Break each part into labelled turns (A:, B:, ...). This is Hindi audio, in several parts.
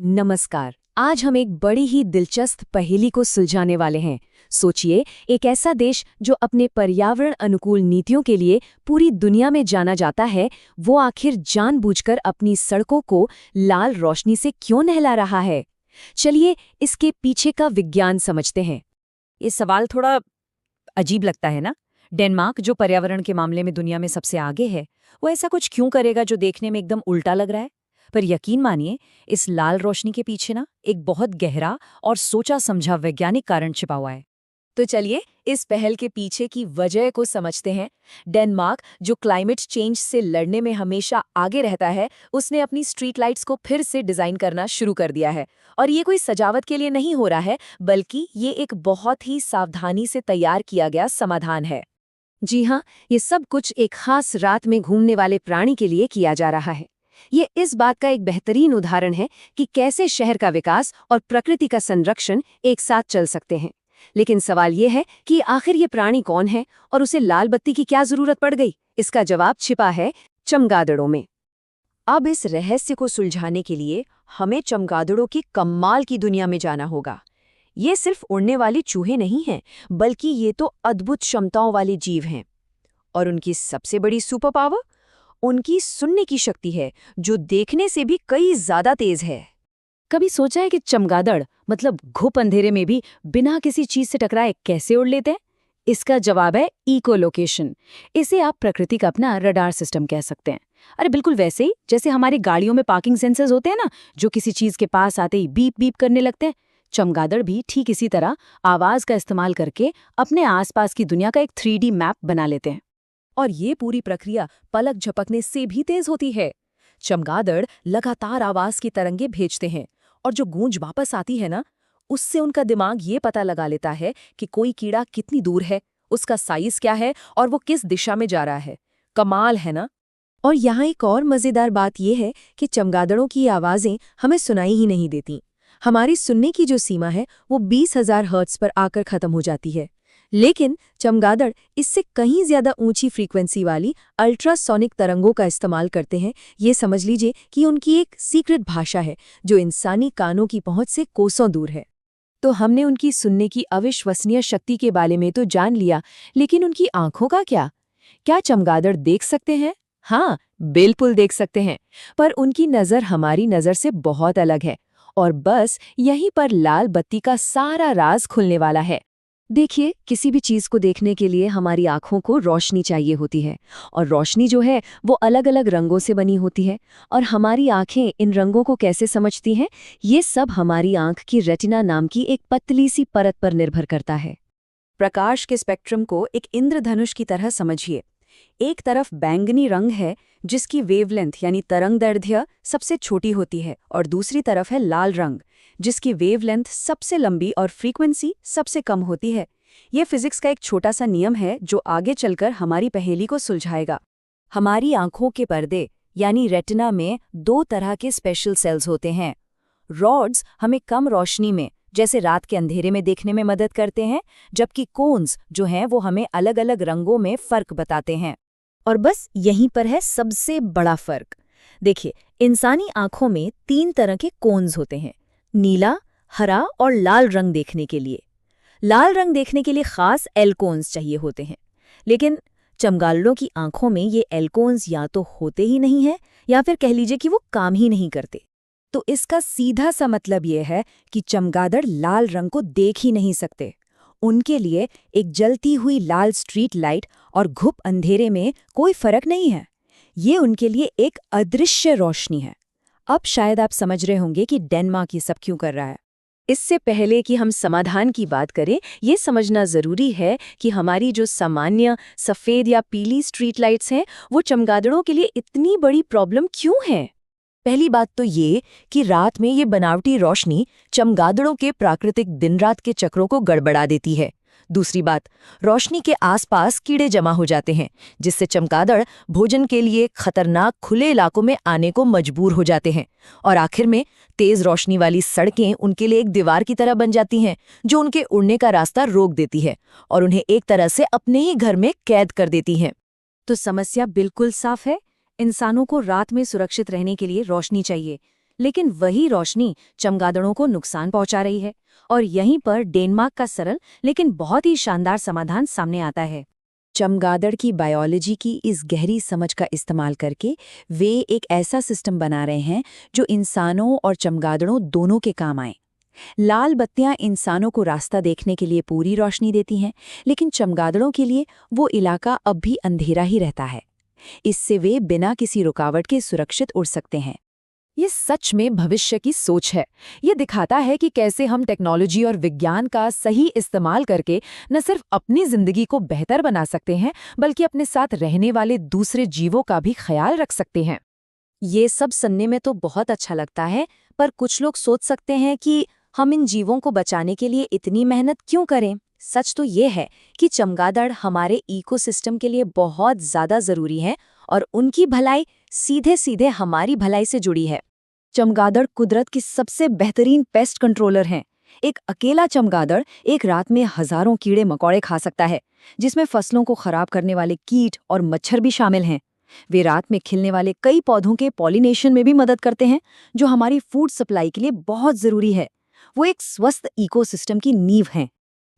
A: नमस्कार। आज हम एक बड़ी ही दिलचस्प पहेली को सुलझाने वाले हैं। सोचिए, एक ऐसा देश जो अपने पर्यावरण अनुकूल नीतियों के लिए पूरी दुनिया में जाना जाता है, वो आखिर जानबूझकर अपनी सड़कों को लाल रोशनी से क्यों नहला रहा है? चलिए इसके पीछे का विज्ञान समझते हैं।
B: ये सवाल थोड़ा अजीब लगता है ना। डेनमार्क जो पर्यावरण के मामले में दुनिया में सबसे आगे है, वो ऐसा कुछ क्यों करेगा जो देखने में एकदम उल्टा लग रहा है? पर यकीन मानिए, इस लाल रोशनी के पीछे ना एक बहुत गहरा और सोचा समझा वैज्ञानिक कारण छिपा हुआ है।
A: तो चलिए इस पहल के पीछे की वजह को समझते हैं। डेनमार्क जो क्लाइमेट चेंज से लड़ने में हमेशा आगे रहता है, उसने अपनी स्ट्रीट लाइट्स को फिर से डिजाइन करना शुरू कर दिया है। और ये कोई सजावट के लिए नहीं हो रहा है, बल्कि ये एक बहुत ही सावधानी से तैयार किया गया समाधान है। जी हाँ, ये सब कुछ एक खास रात में घूमने वाले प्राणी के लिए किया जा रहा है। ये इस बात का एक बेहतरीन उदाहरण है कि कैसे शहर का विकास और प्रकृति का संरक्षण एक साथ चल सकते हैं। लेकिन सवाल ये है कि आखिर ये प्राणी कौन है और उसे लाल बत्ती की क्या जरूरत पड़ गई? इसका जवाब छिपा है चमगादड़ों में। अब इस रहस्य को सुलझाने के लिए हमें चमगादड़ों की कमाल की दुनिया में जाना होगा। ये सिर्फ उड़ने वाली चूहे नहीं हैं, बल्कि ये तो अद्भुत क्षमताओं वाले जीव हैं। और उनकी सबसे बड़ी सुपर पावर उनकी सुनने की शक्ति है, जो देखने से भी कई ज्यादा तेज है।
B: कभी सोचा है कि चमगादड़ मतलब घुप अंधेरे में भी बिना किसी चीज से टकराए कैसे उड़ लेते हैं? इसका जवाब है इको लोकेशन। इसे आप प्रकृति का अपना रडार सिस्टम कह सकते हैं। अरे बिल्कुल वैसे ही जैसे हमारी गाड़ियों में पार्किंग सेंसर्स होते हैं ना, जो किसी चीज के पास आते ही बीप बीप करने लगते हैं। चमगादड़ भी ठीक इसी तरह आवाज का इस्तेमाल करके अपने आसपास की दुनिया का एक 3D मैप बना लेते हैं।
A: और ये पूरी प्रक्रिया पलक झपकने से भी तेज होती है। चमगादड़ लगातार आवाज की तरंगे भेजते हैं, और जो गूंज वापस आती है ना, उससे उनका दिमाग ये पता लगा लेता है कि कोई कीड़ा कितनी दूर है, उसका साइज क्या है और वो किस दिशा में जा रहा है। कमाल है ना? और यहाँ एक और मजेदार बात यह है कि चमगादड़ों की आवाजें हमें सुनाई ही नहीं देती। हमारी सुनने की जो सीमा है वो 20,000 हर्ट्ज पर आकर खत्म हो जाती है। लेकिन चमगादड़ इससे कहीं ज्यादा ऊंची फ्रीक्वेंसी वाली अल्ट्रासोनिक तरंगों का इस्तेमाल करते हैं। ये समझ लीजिए कि उनकी एक सीक्रेट भाषा है, जो इंसानी कानों की पहुंच से कोसों दूर है। तो हमने उनकी सुनने की अविश्वसनीय शक्ति के बारे में तो जान लिया, लेकिन उनकी आंखों का क्या चमगादड़ देख सकते हैं? हाँ, बिल्कुल देख सकते हैं। पर उनकी नज़र हमारी नज़र से बहुत अलग है, और बस यहीं पर लाल बत्ती का सारा राज खुलने वाला है। देखिए, किसी भी चीज को देखने के लिए हमारी आंखों को रोशनी चाहिए होती है, और रोशनी जो है वो अलग अलग रंगों से बनी होती है। और हमारी आंखें इन रंगों को कैसे समझती हैं, ये सब हमारी आंख की रेटिना नाम की एक पतली सी परत पर निर्भर करता है। प्रकाश के स्पेक्ट्रम को एक इंद्रधनुष की तरह समझिए। एक तरफ बैंगनी रंग है, जिसकी वेवलेंथ यानी तरंगदैर्ध्य सबसे छोटी होती है, और दूसरी तरफ है लाल रंग, जिसकी वेवलेंथ सबसे लंबी और फ्रीक्वेंसी सबसे कम होती है। ये फिजिक्स का एक छोटा सा नियम है जो आगे चलकर हमारी पहेली को सुलझाएगा। हमारी आंखों के पर्दे यानी रेटिना में 2 तरह के स्पेशल सेल्स होते हैं। रॉड्स हमें कम रोशनी में, जैसे रात के अंधेरे में देखने में मदद करते हैं, जबकि कोन्स जो हैं वो हमें अलग अलग रंगों में फर्क बताते हैं। और बस यहीं पर है सबसे बड़ा फर्क। देखिए, इंसानी आंखों में 3 तरह के कोन्स होते हैं, नीला, हरा और लाल रंग देखने के लिए। लाल रंग देखने के लिए खास एल्कोन्स चाहिए होते हैं, लेकिन चमगादड़ों की आंखों में ये एल्कोन्स या तो होते ही नहीं हैं, या फिर कह लीजिए कि वो काम ही नहीं करते। तो इसका सीधा सा मतलब ये है कि चमगादड़ लाल रंग को देख ही नहीं सकते। उनके लिए एक जलती हुई लाल स्ट्रीट लाइट और घुप अंधेरे में कोई फर्क नहीं है। ये उनके लिए एक अदृश्य रोशनी है। अब शायद आप समझ रहे होंगे कि डेनमार्क ये सब क्यों कर रहा है। इससे पहले कि हम समाधान की बात करें, ये समझना जरूरी है कि हमारी जो सामान्य सफ़ेद या पीली स्ट्रीट लाइट्स हैं, वो चमगादड़ों के लिए इतनी बड़ी प्रॉब्लम क्यों है? पहली बात तो ये कि रात में ये बनावटी रोशनी चमगादड़ों के प्राकृतिक दिन-रात के चक्रों को गड़बड़ा देती है। दूसरी बात, रोशनी के आसपास कीड़े जमा हो जाते हैं, जिससे चमगादड़ भोजन के लिए खतरनाक खुले इलाकों में आने को मजबूर हो जाते हैं। और आखिर में तेज रोशनी वाली सड़कें उनके लिए एक दीवार की तरह बन जाती हैं, जो उनके उड़ने का रास्ता रोक देती है और उन्हें एक तरह से अपने ही घर में कैद कर देती हैं। तो समस्या बिल्कुल साफ है। इंसानों को रात में सुरक्षित रहने के लिए रोशनी चाहिए,
B: लेकिन वही रोशनी चमगादड़ों को नुकसान पहुंचा रही है। और यहीं पर डेनमार्क का सरल लेकिन बहुत ही शानदार समाधान सामने आता है। चमगादड़ की बायोलॉजी की इस गहरी समझ का इस्तेमाल करके वे एक ऐसा सिस्टम बना रहे हैं जो इंसानों और चमगादड़ों दोनों के काम आए। लाल बत्तियां इंसानों को रास्ता देखने के लिए पूरी रोशनी देती हैं, लेकिन चमगादड़ों के लिए वो इलाका अब भी अंधेरा ही रहता है। इससे वे बिना किसी रुकावट के सुरक्षित उड़ सकते हैं।
A: ये सच में भविष्य की सोच है। ये दिखाता है कि कैसे हम टेक्नोलॉजी और विज्ञान का सही इस्तेमाल करके न सिर्फ अपनी जिंदगी को बेहतर बना सकते हैं, बल्कि अपने साथ रहने वाले दूसरे जीवों का भी ख्याल रख सकते हैं।
B: ये सब सुनने में तो बहुत अच्छा लगता है, पर कुछ लोग सोच सकते हैं कि हम इन जीवों को बचाने के लिए इतनी मेहनत क्यों करें? सच तो ये है कि चमगादड़ हमारे इकोसिस्टम के लिए बहुत ज़्यादा ज़रूरी है और उनकी भलाई सीधे सीधे हमारी भलाई से जुड़ी है। चमगादड़ कुदरत की सबसे बेहतरीन पेस्ट कंट्रोलर हैं। एक अकेला चमगादड़ एक रात में हजारों कीड़े मकोड़े खा सकता है, जिसमें फसलों को खराब करने वाले कीट और मच्छर भी शामिल हैं। वे रात में खिलने वाले कई पौधों के पॉलिनेशन में भी मदद करते हैं, जो हमारी फूड सप्लाई के लिए बहुत ज़रूरी है। वो एक स्वस्थ इकोसिस्टम की नींव हैं।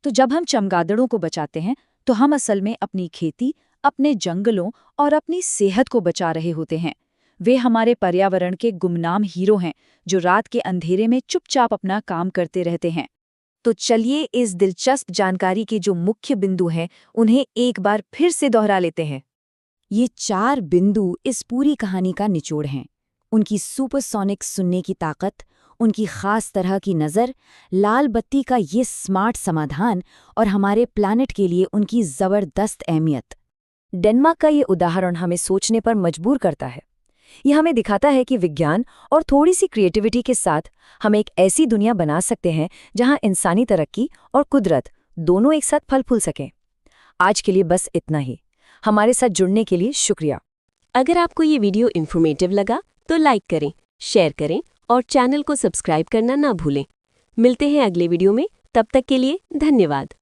B: तो जब हम चमगादड़ों को बचाते हैं, तो हम असल में अपनी खेती, अपने जंगलों और अपनी सेहत को बचा रहे होते हैं। वे हमारे पर्यावरण के गुमनाम हीरो हैं, जो रात के अंधेरे में चुपचाप अपना काम करते रहते हैं। तो चलिए इस दिलचस्प जानकारी के जो मुख्य बिंदु हैं, उन्हें एक बार फिर से दोहरा लेते हैं। ये 4 बिंदु इस पूरी कहानी का निचोड़ हैं। उनकी सुपरसोनिक सुनने की ताकत, उनकी खास तरह की नज़र, लाल बत्ती का ये स्मार्ट समाधान और हमारे प्लैनेट के लिए उनकी ज़बरदस्त अहमियत। डेनमार्क का ये उदाहरण हमें सोचने पर मजबूर करता है। ये हमें दिखाता है कि विज्ञान और थोड़ी सी क्रिएटिविटी के साथ हम एक ऐसी दुनिया बना सकते हैं जहां इंसानी तरक्की और कुदरत दोनों एक साथ फल फूल सकें। आज के लिए बस इतना ही। हमारे साथ जुड़ने के लिए शुक्रिया।
C: अगर आपको ये वीडियो इन्फॉर्मेटिव लगा तो लाइक करें, शेयर करें और चैनल को सब्सक्राइब करना ना भूलें। मिलते हैं अगले वीडियो में, तब तक के लिए धन्यवाद।